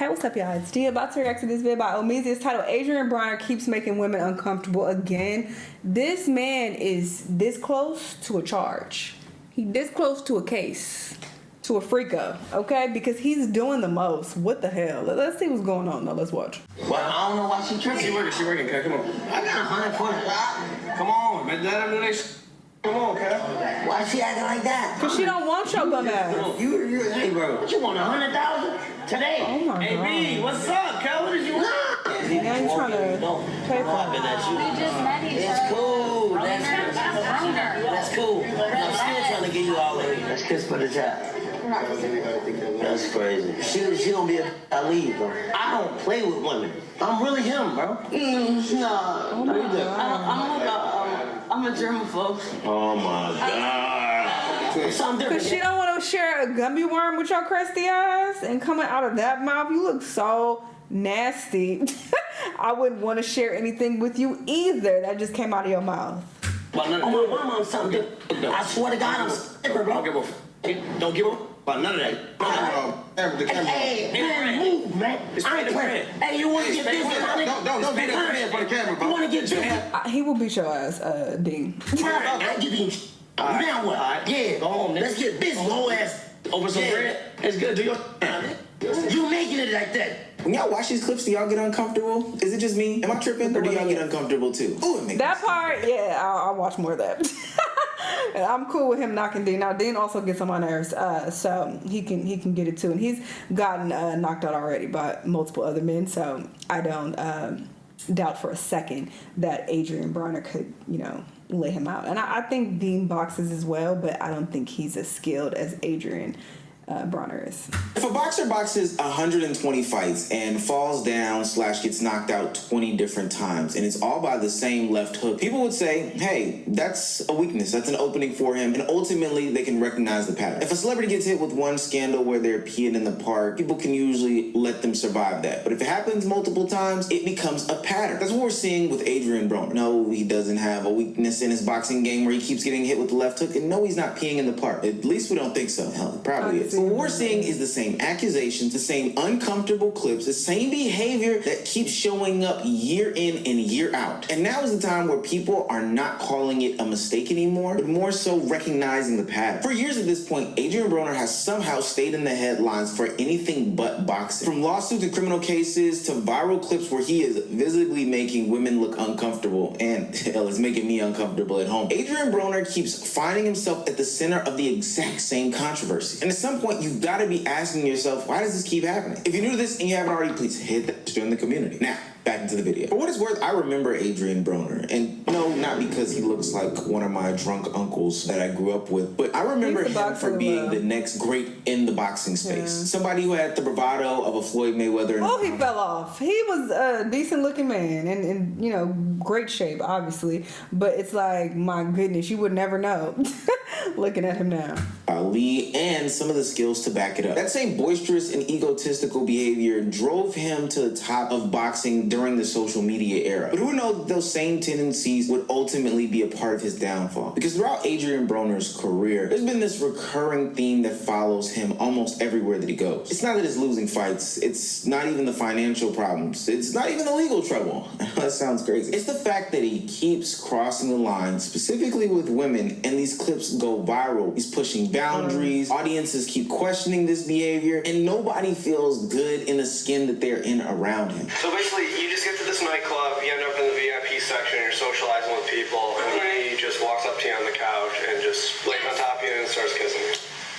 Hey, what's up, y'all? It's Dia about to react to this video by Omizi. It's titled Adrien Broner Keeps Making Women Uncomfortable Again. This man is this close to a charge. He this close to a case. To a freako, okay? Because he's doing the most. What the hell? Let's see what's going on though. Let's watch. Well, I don't know why she tripping. She working, okay? Come on. I got 100 Come on, man. Let her do this. Come on, okay? Why she acting like that? Cause she don't want your bum ass. Hey, bro. What you want, 100,000 today? Oh my Hey, god. B, what's up, Cal? What did you want? Now you trying to pay for it. We just met each other. It's cool. That's cool. I'm still trying to get you all in. Let's kiss for the chat. That's crazy. She gonna be I leave, bro. I don't play with women. I'm really him, bro. No. What you do? I'm a germaphobe. Oh my god. Something different. Cause she don't want to share a gummy worm with your crusty eyes, and coming out of that mouth, you look so nasty. I wouldn't want to share anything with you either. That just came out of your mouth. Oh my mama, I'm something different. I swear to God, I'm different, bro. Don't give a about none of that. Hey, man, move, man. I ain't playing. Hey, you want to get busy? Don't be that for the camera, bro. You want to get busy? He will beat your ass, Dean. I give you. Now what? Yeah. Go home, Let's get busy, whole ass. Over some bread. It's good. Do your You making it like that? When y'all watch these clips, do y'all get uncomfortable? Is it just me? Am I tripping? Or do y'all get uncomfortable too? Ooh, it makes That part, yeah, I'll watch more of that. I'm cool with him knocking Dean. Now Dean also gets on my nerves, so he can get it too. And he's gotten knocked out already by multiple other men, so I don't doubt for a second that Adrien Broner could, lay him out. And I think Dean boxes as well, but I don't think he's as skilled as Adrien Broner is. If a boxer boxes 120 fights and falls down / gets knocked out 20 different times and it's all by the same left hook, people would say, hey, that's a weakness. That's an opening for him. And ultimately, they can recognize the pattern. If a celebrity gets hit with one scandal where they're peeing in the park, people can usually let them survive that. But if it happens multiple times, it becomes a pattern. That's what we're seeing with Adrien Broner. No, he doesn't have a weakness in his boxing game where he keeps getting hit with the left hook. And no, he's not peeing in the park. At least we don't think so. Hell, it probably is. What we're seeing is the same accusations, the same uncomfortable clips, the same behavior that keeps showing up year in and year out. And now is the time where people are not calling it a mistake anymore, but more so recognizing the pattern. For years at this point, Adrien Broner has somehow stayed in the headlines for anything but boxing. From lawsuits and criminal cases to viral clips where he is visibly making women look uncomfortable, and hell, it's making me uncomfortable at home. Adrien Broner keeps finding himself at the center of the exact same controversy. And at some point, you've got to be asking yourself, why does this keep happening? If you're new to this and you haven't already, please hit that to join the community. Now, back into the video. For what it's worth, I remember Adrien Broner. And no, not because he looks like one of my drunk uncles that I grew up with, but I remember him for being the next great in the boxing space. Yeah. Somebody who had the bravado of a Floyd Mayweather. Oh, he fell off. He was a decent looking man and great shape, obviously. But it's like, my goodness, you would never know looking at him now. Ali, and some of the skills to back it up. That same boisterous and egotistical behavior drove him to the top of boxing during the social media era. But who would know that those same tendencies would ultimately be a part of his downfall? Because throughout Adrien Broner's career, there's been this recurring theme that follows him almost everywhere that he goes. It's not that he's losing fights. It's not even the financial problems. It's not even the legal trouble. That sounds crazy. It's the fact that he keeps crossing the line, specifically with women, and these clips go viral. He's pushing boundaries. Audiences keep questioning this behavior, and nobody feels good in the skin that they're in around him. So basically, you just get to this nightclub, you end up in the VIP section, you're socializing with people, and he just walks up to you on the couch and just lays on top of you and starts kissing you.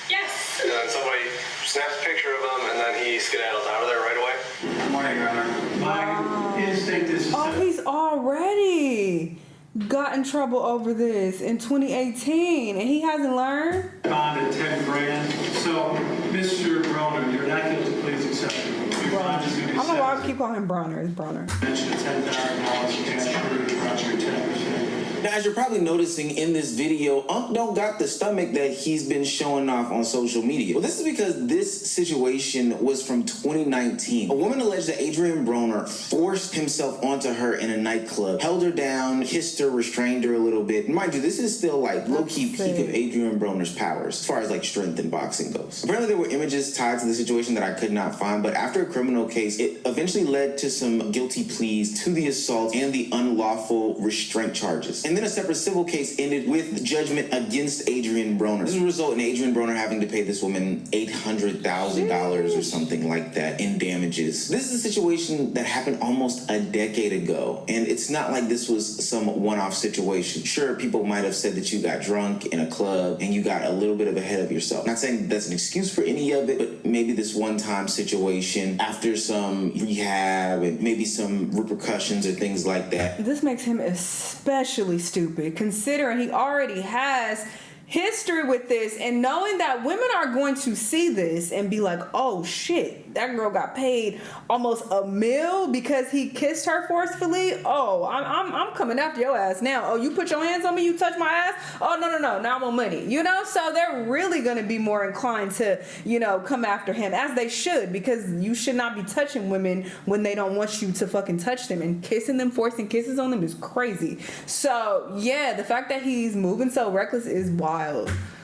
Yes. And then somebody snaps a picture of him, and then he skedaddles out of there right away. Good morning, Your Honor. My instinct is Oh, he's already got in trouble over this in 2018, and he hasn't learned. bond at 10 grand. So, Mr. Broner, you're not guilty, please accept it. I don't know why I keep calling him Broner. It's Broner. Mention $10,000 cash for your 10%. Now, as you're probably noticing in this video, Unc don't got the stomach that he's been showing off on social media. Well, this is because this situation was from 2019. A woman alleged that Adrien Broner forced himself onto her in a nightclub, held her down, kissed her, restrained her a little bit. Mind you, this is still like low-key peak of Adrien Broner's powers as far as like strength in boxing goes. Apparently there were images tied to the situation that I could not find, but after a criminal case, it eventually led to some guilty pleas to the assault and the unlawful restraint charges. And then a separate civil case ended with judgment against Adrien Broner. This would result in Adrien Broner having to pay this woman $800,000 or something like that in damages. This is a situation that happened almost a decade ago, and it's not like this was some one-off situation. Sure, people might have said that you got drunk in a club and you got a little bit of ahead of yourself. Not saying that's an excuse for any of it, but maybe this one-time situation after some rehab and maybe some repercussions or things like that. This makes him especially stupid, considering he already has history with this, and knowing that women are going to see this and be like, oh shit, that girl got paid almost $1 million because he kissed her forcefully. Oh, I'm coming after your ass now. Oh, you put your hands on me, you touch my ass. Oh, no, now I want money. You know, so they're really going to be more inclined to, you know, come after him, as they should, because you should not be touching women when they don't want you to fucking touch them, and kissing them, forcing kisses on them is crazy. So yeah, the fact that he's moving so reckless is wild.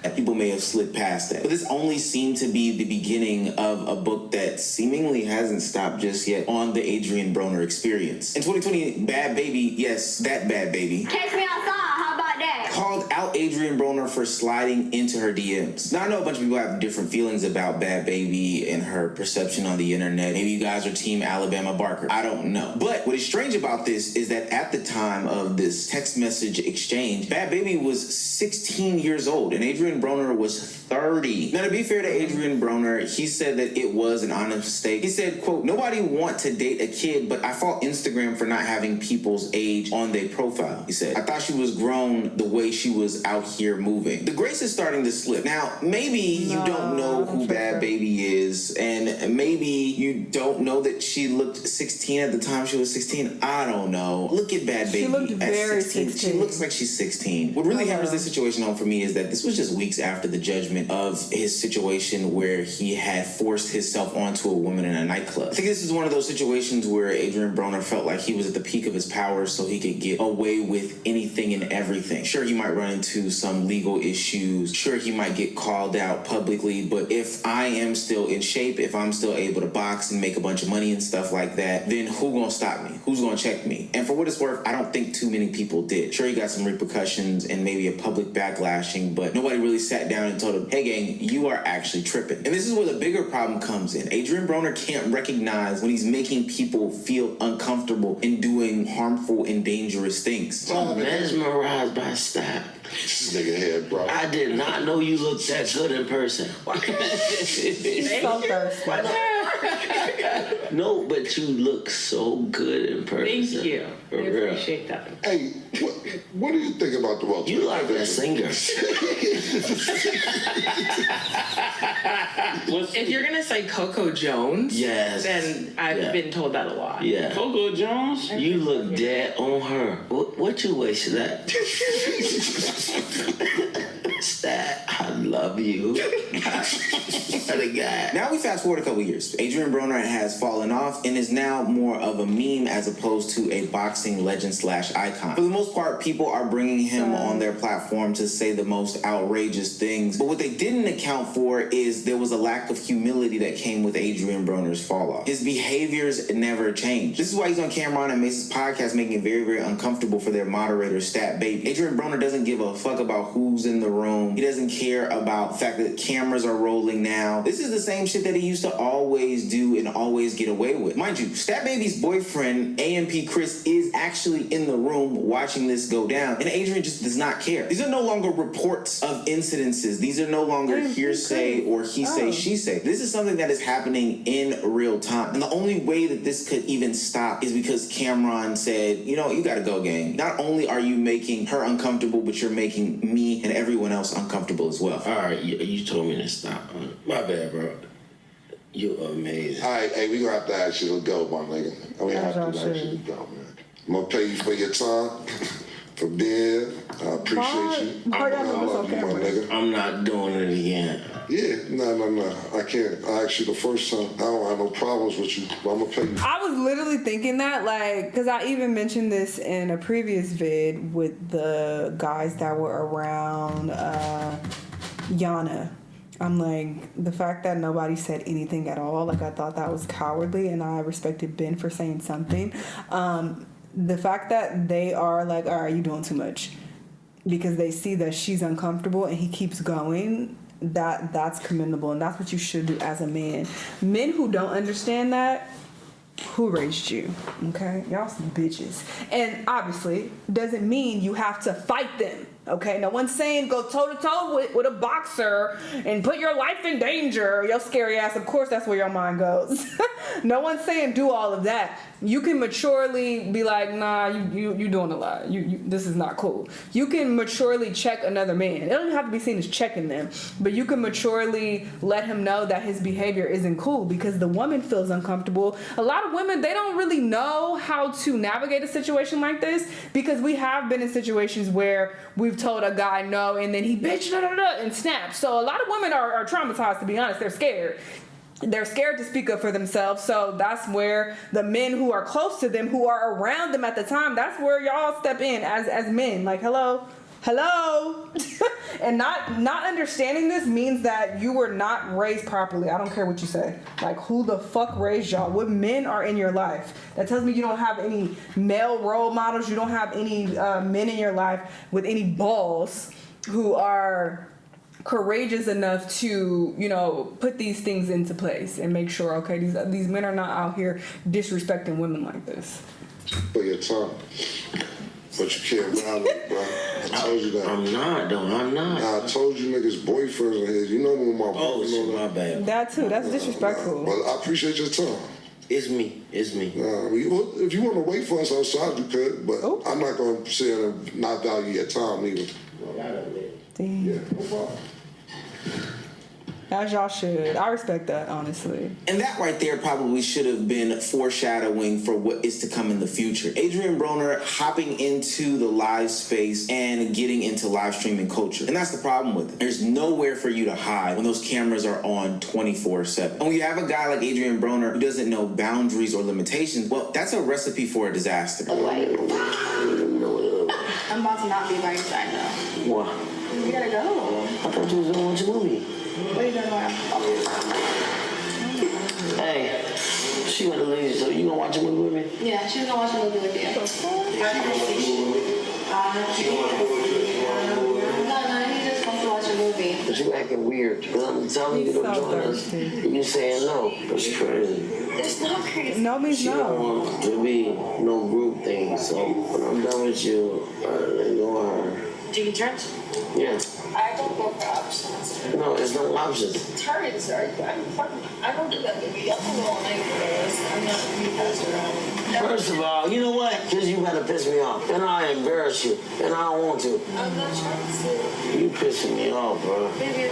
And people may have slid past that. But this only seemed to be the beginning of a book that seemingly hasn't stopped just yet on the Adrien Broner experience. In 2020, Bad Baby, yes, that Bad Baby, Catch me outside, how about that? called out Adrien Broner for sliding into her DMs. Now, I know a bunch of people have different feelings about Bad Baby and her perception on the internet. Maybe you guys are Team Alabama Barker. I don't know. But what is strange about this is that at the time of this text message exchange, Bad Baby was 16 years old and Adrien Broner was 30. Now, to be fair to Adrien Broner, he said that it was an honest mistake. He said, quote, "Nobody want to date a kid, but I fault Instagram for not having people's age on their profile." He said, "I thought she was grown the way she was out here moving." The grace is starting to slip. Now, maybe you don't know who Bad Baby is, and maybe you don't know that she looked 16 at the time she was 16. I don't know. Look at Bad Baby. She looked very 16. She looks like she's 16. What really hammers this situation home for me is that this was just weeks after the judgment of his situation where he had forced himself onto a woman in a nightclub. I think this is one of those situations where Adrien Broner felt like he was at the peak of his powers so he could get away with anything and everything. Sure, he might run into some legal issues. Sure, he might get called out publicly, but if I am still in shape, if I'm still able to box and make a bunch of money and stuff like that, then who gonna stop me? Who's gonna check me? And for what it's worth, I don't think too many people did. Sure, he got some repercussions and maybe a public backlashing, but nobody really sat down and told him, hey gang, you are actually tripping. And this is where the bigger problem comes in. Adrien Broner can't recognize when he's making people feel uncomfortable and doing harmful and dangerous things. I'm mesmerized by style. This nigga head, bro. I did not know you looked that good in person. He's so thirsty. No, but you look so good in person. Thank you. For I real. appreciate that. Hey, what do you think about the welterweight? You like that singer. If you're gonna say Coco Jones, Yes. then I've been told that a lot. Yeah. Coco Jones? You look dead on her. What you wish that? Stat, I love you. What a guy. Now we fast forward a couple years. Adrien Broner has fallen off and is now more of a meme as opposed to a boxing legend / icon. For the most part, people are bringing him on their platform to say the most outrageous things. But what they didn't account for is there was a lack of humility that came with Adrien Broner's fall off. His behaviors never changed. This is why he's on Cameron and Mace's podcast, making it very, very uncomfortable for their moderator, Stat Baby. Adrien Broner doesn't give a fuck about who's in the room. He doesn't care about the fact that cameras are rolling now. This is the same shit that he used to always do and always get away with. Mind you, Stat Baby's boyfriend, AMP Chris, is actually in the room watching this go down, and Adrien just does not care. These are no longer reports of incidences. These are no longer hearsay or he say, she say. This is something that is happening in real time. And the only way that this could even stop is because Cameron said, you know, you gotta go, gang. Not only are you making her uncomfortable, but you're making me and everyone else uncomfortable as well. All right, you told me to stop. My bad, bro. You're amazing. All right, hey, we gonna have to ask you to go, my nigga. We have to ask you to go, man. I'm gonna pay you for your time. for being. I appreciate you. Why y'all I know love it's you, on my camera? nigga. I'm not doing it again. Yeah, no. I can't. I asked you the first time. I don't have no problems with you, but I'm gonna pay you. I was literally thinking that, like, because I even mentioned this in a previous vid with the guys that were around Yana. I'm like, the fact that nobody said anything at all, like, I thought that was cowardly, and I respected Ben for saying something. The fact that they are like, all right, you doing too much, because they see that she's uncomfortable and he keeps going, that's commendable, and that's what you should do as a man. Men who don't understand that, who raised you? Okay, y'all some bitches. And obviously doesn't mean you have to fight them. Okay, no one's saying go toe to toe with a boxer and put your life in danger. Your scary ass. Of course, that's where your mind goes. No one's saying do all of that. You can maturely be like, nah, you doing a lot. You this is not cool. You can maturely check another man. It doesn't have to be seen as checking them, but you can maturely let him know that his behavior isn't cool because the woman feels uncomfortable. A lot of women, they don't really know how to navigate a situation like this because we have been in situations where we've told a guy no and then he bitch and snaps. So a lot of women are traumatized, to be honest. They're scared. They're scared to speak up for themselves. So that's where the men who are close to them, who are around them at the time, that's where y'all step in as men. Like, hello. And not understanding this means that you were not raised properly. I don't care what you say. Like, who the fuck raised y'all? What men are in your life? That tells me you don't have any male role models. You don't have any men in your life with any balls who are courageous enough to, put these things into place and make sure, okay, these men are not out here disrespecting women like this. For your time. But you can't violate, bro. I told you that. I'm not. Nah, I told you niggas boyfriends are here. You know when my boys know my that. bad. That too, that's disrespectful. But I appreciate your time. It's me. If you want to wait for us outside, you could, but I'm not going to sit and not value your time either. Damn. Yeah, no problem. As y'all should. I respect that, honestly. And that right there probably should have been foreshadowing for what is to come in the future. Adrien Broner hopping into the live space and getting into live streaming culture. And that's the problem with it. There's nowhere for you to hide when those cameras are on 24/7. And when you have a guy like Adrien Broner who doesn't know boundaries or limitations, well, that's a recipe for a disaster. I'm about to not be by your side though. What? You gotta go. I thought you was gonna watch a movie. What are you doing tomorrow? Hey, she went to leave, so you gonna watch a movie with me? Yeah, she was gonna watch a movie with you. No, he just wants to watch a movie. But you acting weird. I'm telling you to join us. You saying no. That's crazy. It's not crazy. No means She don't no. want to be no group thing, so when I'm done with you, let go of her. Do you drink? Yeah. I don't go for options. No, there's no options. Turns, I don't do that, baby. I'm gonna go all night for this. I'm not gonna be passed around. First of all, you know what? Because you gotta piss me off. And I embarrass you. And I don't want to. I'm not trying to. You pissing me off, bro. Baby,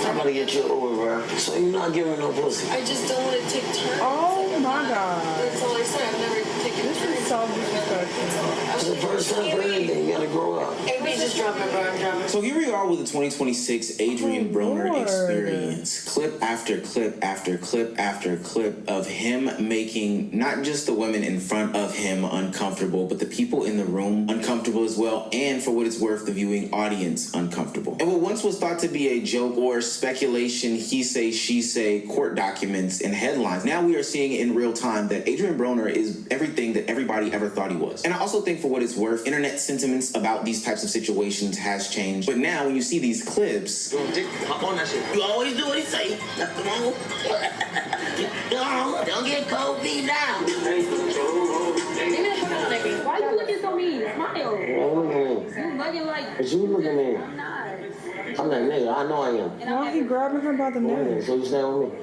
I'm gonna get you over, bro. So you're not giving me no pussy. I just don't want to take turns. Oh my God. That's all I said. I've never taken This turns. is so disrespectful. It's the first time for anything. You gotta grow up. Maybe just drop my bar and drop it. So here we are with the 2026 Adrien Broner Lord. experience. Clip after clip after clip after clip of him making not just the women in front of him uncomfortable, but the people in the room uncomfortable as well, and for what it's worth, the viewing audience uncomfortable. And what once was thought to be a joke or speculation, he say, she say, court documents and headlines, now we are seeing in real time that Adrien Broner is everything that everybody ever thought he was. And I also think, for what it's worth, internet sentiments about these types of situations has changed. But now when you see these clips, Hop on that shit. You always do what he say. Come on. Don't get cold feet down. Why you looking so mean? Smile. Look at me. You looking like. But you look at me. I'm not. I'm that nigga. I know I am. Why he grabbing her by the neck? So you stand with me.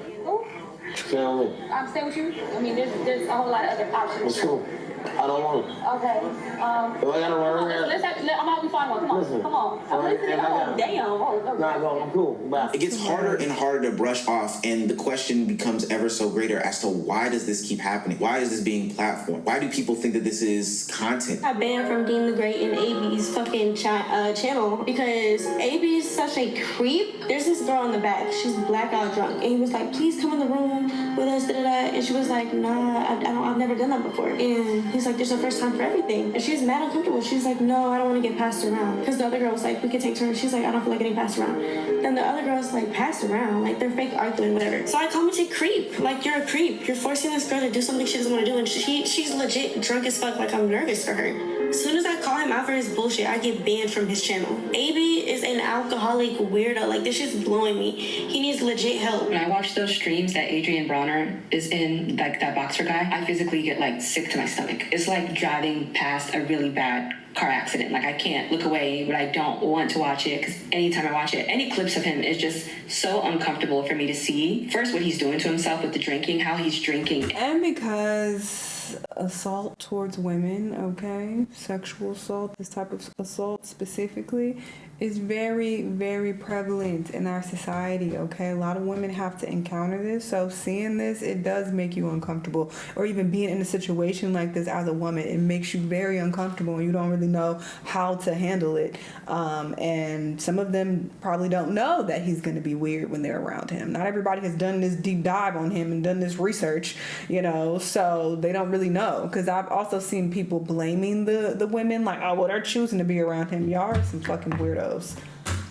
Stay with me. Stay with you? I mean, there's a whole lot of other options. Let's go. I don't want it. Okay. If I gotta run around. I'm gonna help you find one. Come on. Listen. Come on. I'm listening. Oh, damn. Oh, Nah, go. I'm cool. Bye. It gets harder and harder to brush off, and the question becomes ever so greater as to why does this keep happening? Why is this being platformed? Why do people think that this is content? I banned from Dean the Great and AB's fucking channel because AB's such a creep. There's this girl in the back. She's blackout drunk, and he was like, "Please come in the room with us." And she was like, "Nah, I've never done that before." And he's like, "There's a first time for everything." And she's mad uncomfortable. She's like, "No, I don't want to get passed around." Because the other girl was like, "We could take turns." She's like, "I don't feel like getting passed around." And the other girl's like, "Passed around? Like they're fake arguing, whatever." So I commented, "Creep. Like you're a creep. You're forcing this girl to do something she doesn't want to do." And she's legit drunk as fuck. Like I'm nervous for her. As soon as I call him out for his bullshit, I get banned from his channel. AB is an alcoholic weirdo. Like, this shit's blowing me. He needs legit help. When I watch those streams that Adrien Broner is in, like that boxer guy, I physically get like sick to my stomach. It's like driving past a really bad car accident. Like I can't look away, but I don't want to watch it because anytime I watch it, any clips of him is just so uncomfortable for me to see. First, what he's doing to himself with the drinking, how he's drinking. And because assault towards women, okay, sexual assault, this type of assault specifically, is very, very prevalent in our society, okay? A lot of women have to encounter this, so seeing this, it does make you uncomfortable. Or even being in a situation like this as a woman, it makes you very uncomfortable and you don't really know how to handle it. And some of them probably don't know that he's going to be weird when they're around him. Not everybody has done this deep dive on him and done this research, you know, so they don't really know. Because I've also seen people blaming the women, like, oh, well, they're choosing to be around him. Y'all are some fucking weirdos.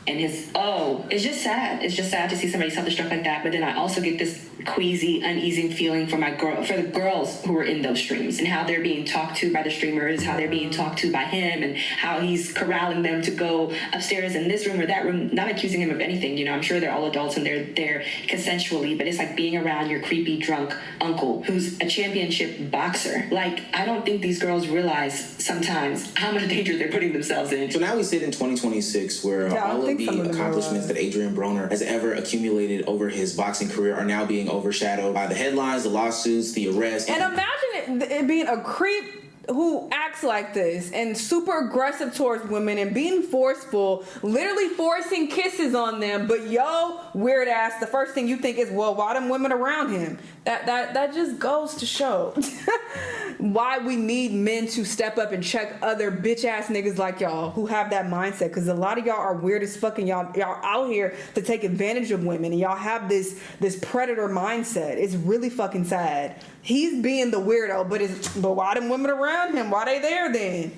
And it's just sad. It's just sad to see somebody self-destruct like that. But then I also get this queasy, uneasy feeling for the girls who are in those streams and how they're being talked to by the streamers, how they're being talked to by him, and how he's corralling them to go upstairs in this room or that room. Not accusing him of anything, you know. I'm sure they're all adults and they're there consensually. But it's like being around your creepy drunk uncle who's a championship boxer. Like I don't think these girls realize sometimes how much danger they're putting themselves in. So now we sit in 2026 where all of the accomplishments that Adrien Broner has ever accumulated over his boxing career are now being overshadowed by the headlines, the lawsuits, the arrests. And imagine it being a creep who acts like this and super aggressive towards women and being forceful, literally forcing kisses on them, but yo, weird ass, the first thing you think is, well, why them women around him? That just goes to show why we need men to step up and check other bitch ass niggas like y'all who have that mindset, because a lot of y'all are weird as fucking y'all out here to take advantage of women and y'all have this predator mindset. It's really fucking sad. He's being the weirdo, but why them women around him? Why they there then?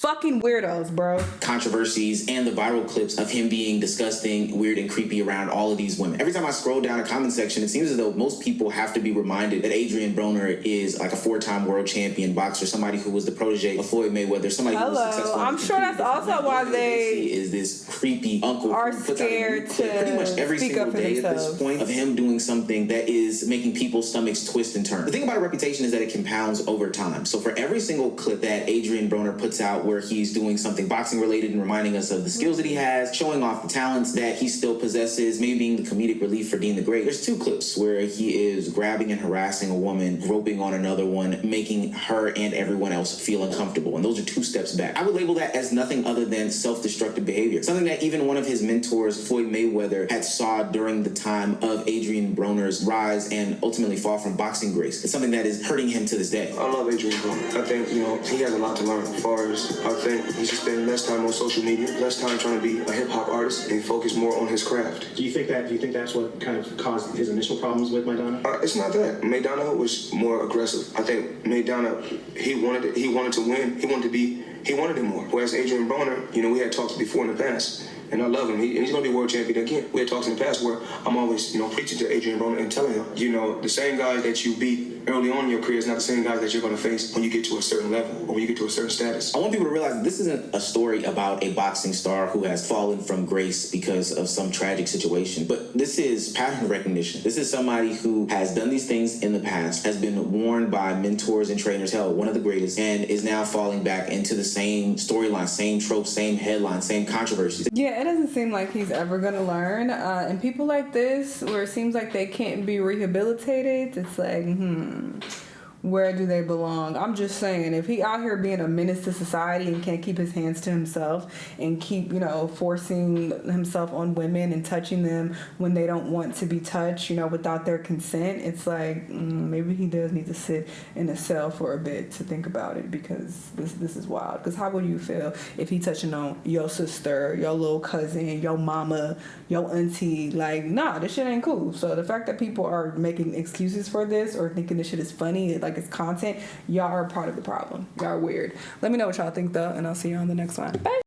Fucking weirdos, bro. Controversies and the viral clips of him being disgusting, weird, and creepy around all of these women. Every time I scroll down a comment section, it seems as though most people have to be reminded that Adrien Broner is like a 4-time world champion boxer, somebody who was the protege of Floyd Mayweather, somebody who was successful. I'm sure that's also why they is this creepy uncle are who puts out a scared clip pretty much every speak single up for day at themselves. this point of him doing something that is making people's stomachs twist and turn. The thing about a reputation is that it compounds over time. So for every single clip that Adrien Broner puts out where he's doing something boxing related and reminding us of the skills that he has, showing off the talents that he still possesses, maybe being the comedic relief for Dean the Great. There's 2 clips where he is grabbing and harassing a woman, groping on another one, making her and everyone else feel uncomfortable. And those are 2 steps back. I would label that as nothing other than self-destructive behavior. Something that even one of his mentors, Floyd Mayweather, had saw during the time of Adrien Broner's rise and ultimately fall from boxing grace. It's something that is hurting him to this day. I love Adrien Broner. I think, he has a lot to learn as far as I think he should spend less time on social media, less time trying to be a hip-hop artist, and focus more on his craft. Do you think that's what kind of caused his initial problems with Maidana? It's not that. Maidana was more aggressive. I think Maidana, he wanted to win. He wanted it more. Whereas Adrien Broner, we had talked before in the past, and I love him. He's going to be world champion again. We had talks in the past where I'm always, preaching to Adrien Broner and telling him, the same guys that you beat early on in your career is not the same guys that you're going to face when you get to a certain level or when you get to a certain status. I want people to realize this isn't a story about a boxing star who has fallen from grace because of some tragic situation, but this is pattern recognition. This is somebody who has done these things in the past, has been warned by mentors and trainers, hell, one of the greatest, and is now falling back into the same storyline, same tropes, same headline, same controversies. Yeah, it doesn't seem like he's ever gonna learn. And people like this, where it seems like they can't be rehabilitated, it's like, where do they belong? I'm just saying, if he out here being a menace to society and can't keep his hands to himself and keep, forcing himself on women and touching them when they don't want to be touched, without their consent, it's like, maybe he does need to sit in a cell for a bit to think about it, because this is wild. Because how would you feel if he touching on your sister, your little cousin, your mama, your auntie? Like, nah, this shit ain't cool. So the fact that people are making excuses for this or thinking this shit is funny, like it's content, y'all are part of the problem. Y'all are weird. Let me know what y'all think though, and I'll see you on the next one. Bye.